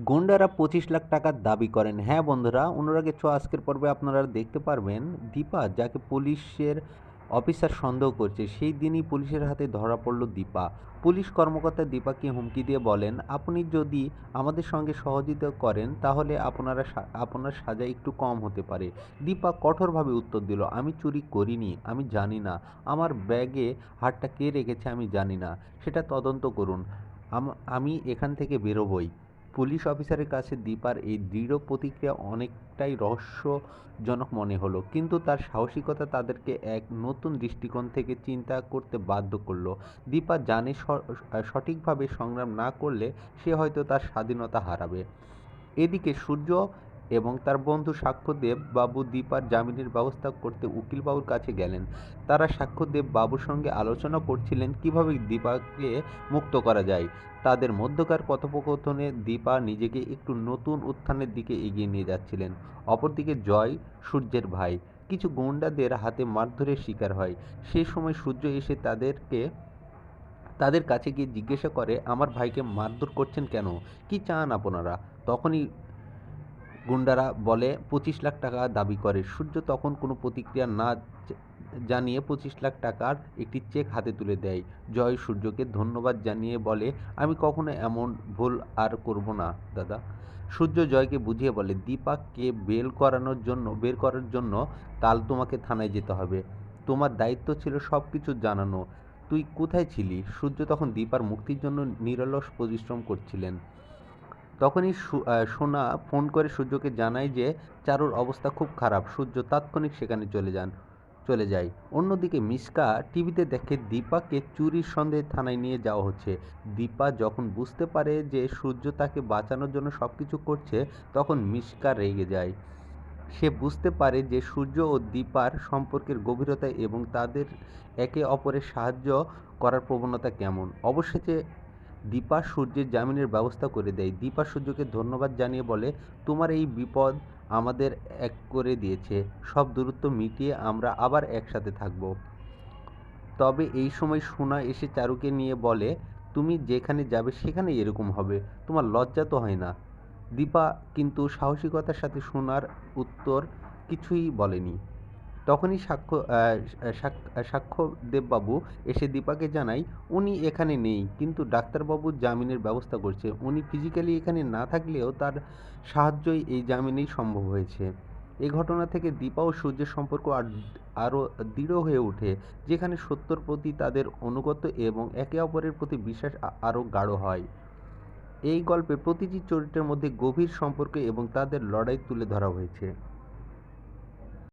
গুন্ডারা 25 লাখ টাকার দাবি করেন। হ্যাঁ বন্ধুরা, অনুরাগের ছোঁয়া আজকের পর্বে আপনারা দেখতে পারবেন দীপা যাকে পুলিশের অফিসার সন্দেহ করছে সেই দিনই পুলিশের হাতে ধরা পড়ল দীপা। পুলিশ কর্মকর্তা দীপাকে হুমকি দিয়ে বলেন, আপনি যদি আমাদের সঙ্গে সহযোগিতা করেন তাহলে আপনার সাজা একটু কম হতে পারে। দীপা কঠোরভাবে উত্তর দিল, আমি চুরি করিনি, আমি জানি না। আমার ব্যাগে হারটা কে রেখেছে আমি জানি না, সেটা তদন্ত করুন। আমি এখান থেকে বেরোবই। পুলিশ অফিসারের কাছে দীপার এই দৃঢ় প্রতিক্রিয়া অনেকটাই রহস্যজনক মনে হলো, কিন্তু তার সাহসিকতা তাদেরকে এক নতুন দৃষ্টিকোণ থেকে চিন্তা করতে বাধ্য করলো। দীপা জানে সঠিকভাবে সংগ্রাম না করলে সে হয়তো তার স্বাধীনতা হারাবে। এদিকে সূর্য এবং তার বন্ধু সাক্ষ্যদেব বাবু দীপার জামিনের ব্যবস্থা করতে উকিলবাবুর কাছে গেলেন। তারা সাক্ষ্যদেব বাবুর সঙ্গে আলোচনা করছিলেন কিভাবে দীপাকে মুক্ত করা যায়। তাদের মধ্যকার কথোপকথনে দীপা নিজেকে একটু নতুন উত্থানের দিকে এগিয়ে নিয়ে যাচ্ছিলেন। অপরদিকে জয়, সূর্যের ভাই, কিছু গুন্ডাদের হাতে মারধরের শিকার হয়। সেই সময় সূর্য এসে তাদের কাছে গিয়ে জিজ্ঞাসা করে, আমার ভাইকে মারধর করছেন কেন, কি চান আপনারা? তখনই গুন্ডারা বলে 25 লাখ টাকা দাবি করে। সূর্য তখন কোনো প্রতিক্রিয়া না জানিয়ে 25 লাখ টাকার একটি চেক হাতে তুলে দেয়। জয় সূর্যকে ধন্যবাদ জানিয়ে বলে, আমি কখনো এমন ভুল আর করব না দাদা। সূর্য জয়কে বুঝিয়ে বলে, দীপাককে বের করার জন্য কাল তোমাকে থানায় যেতে হবে। তোমার দায়িত্ব ছিল সব কিছু জানানো। তুই কোথায় ছিলি? সূর্য তখন দীপার মুক্তির জন্য নিরলস পরিশ্রম করছিলেন। তখনই সোনা ফোন করে সূর্যকে জানায় যে চারুর অবস্থা খুব খারাপ। সূর্য তাৎক্ষণিক সেখানে চলে যায়। অন্যদিকে মিশকা টিভিতে দেখে দীপাকে চুরির সন্দেহে থানায় নিয়ে যাওয়া হচ্ছে। দীপা যখন বুঝতে পারে যে সূর্য তাকে বাঁচানোর জন্য সবকিছু করছে, তখন মিশকা রেগে যায়। সে বুঝতে পারে যে সূর্য ও দীপার সম্পর্কের গভীরতা এবং তাদের একে অপরের সাহায্য করার প্রবণতা কেমন। অবশেষে দীপা সূর্যের জামিনের ব্যবস্থা করে দেয়। দীপা সূর্যকে ধন্যবাদ জানিয়ে বলে, তোমার এই বিপদ আমাদের এক করে দিয়েছে। সব দূরত্ব মিটিয়ে আমরা আবার একসাথে থাকব। তবে এই সময় সোনা এসে চারুকে নিয়ে বলে, তুমি যেখানে যাবে সেখানেই এরকম হবে, তোমার লজ্জা তো হয় না? দীপা কিন্তু সাহসিকতার সাথে সোনার উত্তর কিছুই বলেনি। তখনই সাক্ষ্যদেববাবু এসে দীপাকে জানায়, উনি এখানে নেই, কিন্তু ডাক্তারবাবু জামিনের ব্যবস্থা করছে। উনি ফিজিক্যালি এখানে না থাকলেও তার সাহায্যই এই জামিনেই সম্ভব হয়েছে। এই ঘটনা থেকে দীপা ও সূর্যের সম্পর্ক আরও দৃঢ় হয়ে ওঠে, যেখানে সত্যর প্রতি তাদের অনুগত এবং একে অপরের প্রতি বিশ্বাস আরও গাঢ় হয়। এই গল্পে প্রতিটি চরিত্রের মধ্যে গভীর সম্পর্ক এবং তাদের লড়াই তুলে ধরা হয়েছে।